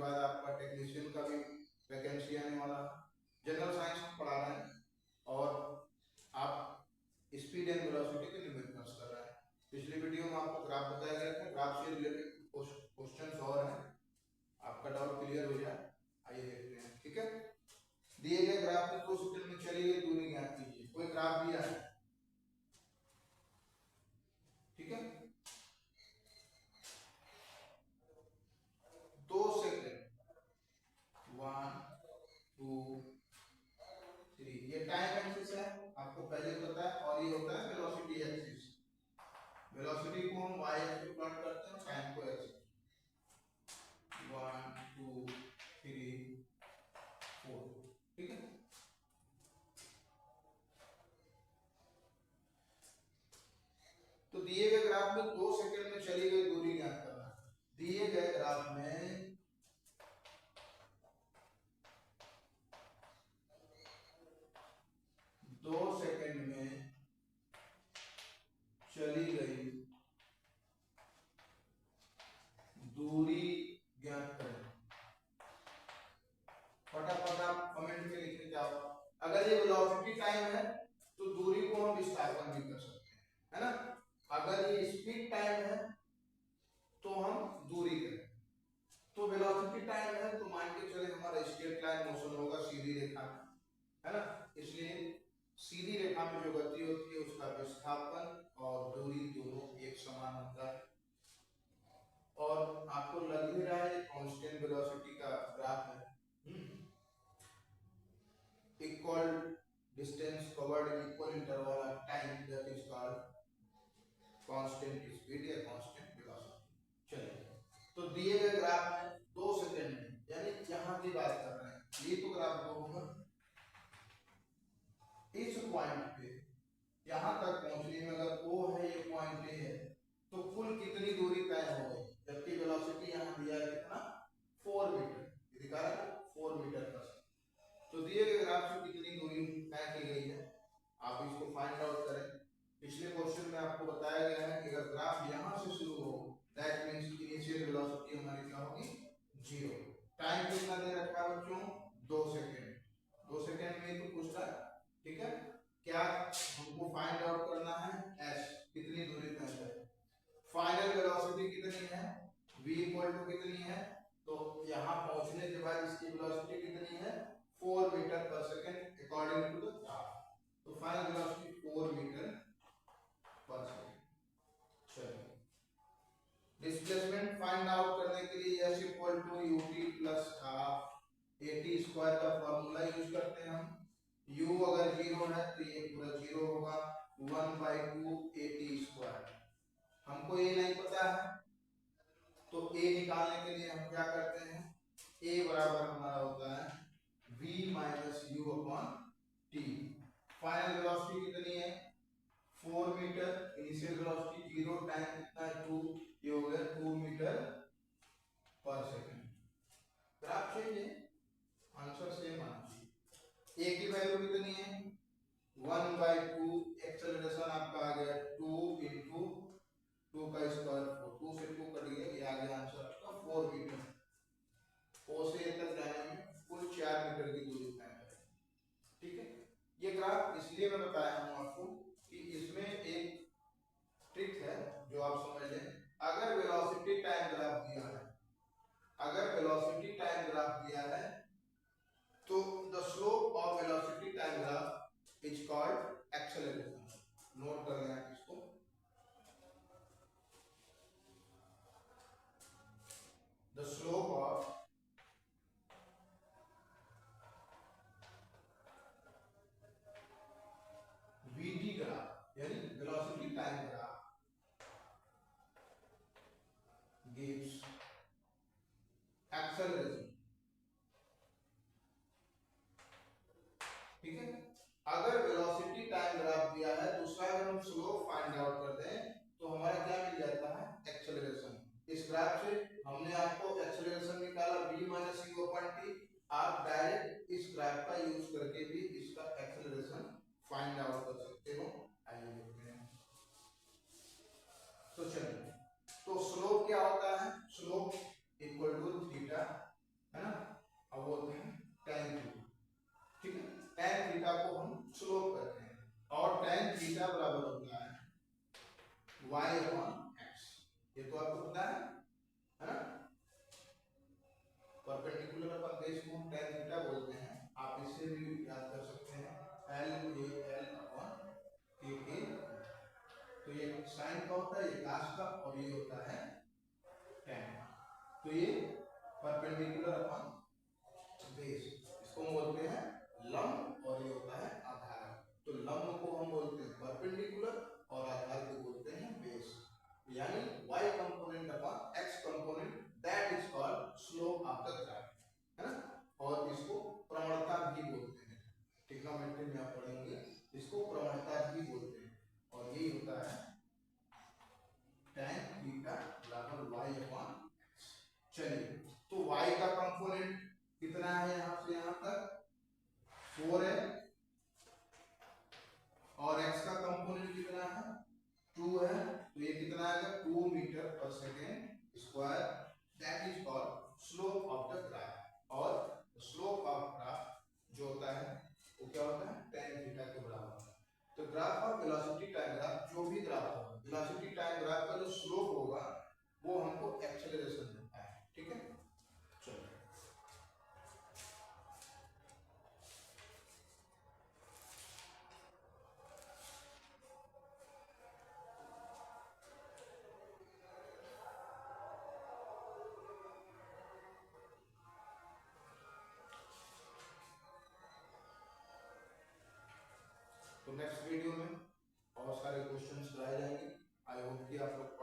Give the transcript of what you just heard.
बाद आपका टेक्नीशियन का भी वैकेंसी आने वाला है। जनरल साइंस पढ़ा रहे हैं और आप स्पीड एंड वेलोसिटी के न्यूमेरिकल्स कर रहे हैं। पिछली वीडियो में आपको ग्राफ बताया गया था, ग्राफ से रिलेटेड क्वेश्चंस और हैं, आपका डाउट क्लियर हो जाए। आइए देखते हैं। ठीक है, दिए गए ग्राफ में 2 सेकंड में चली गई दूरी ज्ञात कीजिए। कोई ग्राफ दिया है, ठीक है, 2 सेकंड 1 2 3, ये टाइम एक्सिस है, आपको पहले पता है, और ये होता है वेलोसिटी एक्सिस। वेलोसिटी को हम y एक्सिस पे प्लॉट करते हैं, टाइम को x 1 2 3 4, ठीक है। तो दिए गए ग्राफ में 2 सेकंड में चली गई दूरी ज्ञात करना। दिए गए ग्राफ में 2 सेकंड में चली गई दूरी ज्ञात करें। फटाफट आप कमेंट में लिखने जाओ। अगर ये वेलोसिटी टाइम है तो दूरी को हम विस्थापन भी कर सकते हैं, है ना। अगर ये स्पीड टाइम है तो हम दूरी करें। तो वेलोसिटी टाइम है तो मान के चले हमारा स्ट्रेट लाइन मोशन होगा सीधी रेखा में, है ना। इसलिए सीधी रेखा में जो गति होती है उसका विस्थापन और दूरी दोनों एक समान होता है। और आपको लग ही रहा है कांस्टेंट वेलोसिटी का ग्राफ है। Equal distance covered in equal interval of time, that is called constant speed या कांस्टेंट वेलोसिटी। चलिए, तो दिए गए ग्राफ में 2 सेकंड में, यानी यहां की बात कर रहे हैं, ये तो ग्राफ दो होगा, इस पॉइंट पे यहां तक पहुंचने में अगर O है, ये पॉइंट A है, तो कुल कितनी दूरी तय हो गई। जबकि वेलोसिटी यहां दिया है कितना, 4 मीटर, ये दिखा रहा है 4 मीटर पर सेकंड। तो दिए गए ग्राफ से कितनी दूरी तय की गई है, आप इसको फाइंड आउट करें। पिछले क्वेश्चन में आपको बताया गया है कि अगर ग्राफ यहां से शुरू हो, दैट मींस इनिशियल वेलोसिटी हमारी क्या होगी, 0। टाइम कितना दे रखा है बच्चों, 2 सेकंड। 2 सेकंड में तो पूछ रहा है, ठीक है। क्या हमको फाइंड आउट करना है, s कितनी दूरी तय है। फाइनल वेलोसिटी कितनी है, v इक्वल टू कितनी है, तो यहां पहुंचने के बाद इसकी वेलोसिटी कितनी है, 4 metre per second according to the graph. तो final velocity 4 metre per second. चलिए, डिस्प्लेसमेंट फाइंड आउट करने के लिए s equal to ut plus half at square का फार्मूला यूज करते हैं हम। u अगर 0 है तो ये पूरा 0 होगा, 1/2 at स्क्वायर। हमको ये नहीं पता है तो a निकालने के लिए हम क्या करते हैं, a बराबर हमारा होता है v minus u upon t। Final velocity कितनी है, 4 मीटर, इनिशियल वेलोसिटी 0, टाइम कितना है 2, ये हो गया 2 metre per second. Graph change है, आंसर सेम आना चाहिए। a की वैल्यू कितनी है, 1/2, एक्सेलरेशन आपका आ गया 2 into 2 का स्क्वायर 4, 2 से 2 कट गया, ये आ गया आंसर आपका 4 मीटर। O से A तक जाने में कुल 4 मीटर की दूरी तय है, ठीक है। ये ग्राफ इसलिए मैं बताया हूं आपको कि इसमें एक ट्रिक है जो आप समझ लें। अगर वेलोसिटी टाइम ग्राफ दिया है, अगर वेलोसिटी टाइम ग्राफ दिया है तो the slope of velocity time graph is called acceleration. Note कर लें इसको, the slope of vt graph यानी velocity time graph gives acceleration, ठीक है। अगर वेलोसिटी टाइम ग्राफ दिया है तो उसका अगर हम स्लोप फाइंड आउट करते हैं तो हमारा क्या मिल जाता है, एक्सेलरेशन। इस ग्राफ से हमने आपको एक्सेलरेशन निकाला v minus u upon t। आप डायरेक्ट इस ग्राफ का यूज करके भी इसका एक्सेलरेशन फाइंड आउट कर सकते हो। आइए देखते हैं। तो चलिए, तो स्लोप क्या होता है, slope equal to theta sine का होता है, ये कास का, और ये होता है tan। तो ये परपेंडिकुलर अपॉन बेस, इसको हम बोलते हैं लंब, और ये होता है आधार। तो लंब को हम बोलते हैं परपेंडिकुलर और आधार को बोलते हैं बेस। यानी y component upon x component, that is called slope of the graph, है ना। और इसको प्रवणता भी बोलते हैं, ट्रिग्नोमेट्री में आप पढ़ेंगे, इसको प्रवणता भी बोलते हैं। और यही होता है tan थीटा बराबर y अपॉन x। चलिए, तो y का कंपोनेंट कितना है, यहां से यहां तक 4 है, और x का कंपोनेंट कितना है 2 है। तो ये कितना आएगा 2 मीटर पर second square, that is called slope of the graph. और स्लोप ऑफ ग्राफ जो होता है वो क्या होता है tan थीटा के बराबर होता है। तो graph of velocity time graph, जो भी ग्राफ होगा, वेलोसिटी टाइम ग्राफ का जो स्लोप होगा वो हमको एक्सेलरेशन देता है, ठीक है। चलो, तो नेक्स्ट वीडियो में और सारे क्वेश्चंस कराए जाएंगे। आई होप कि आप लोग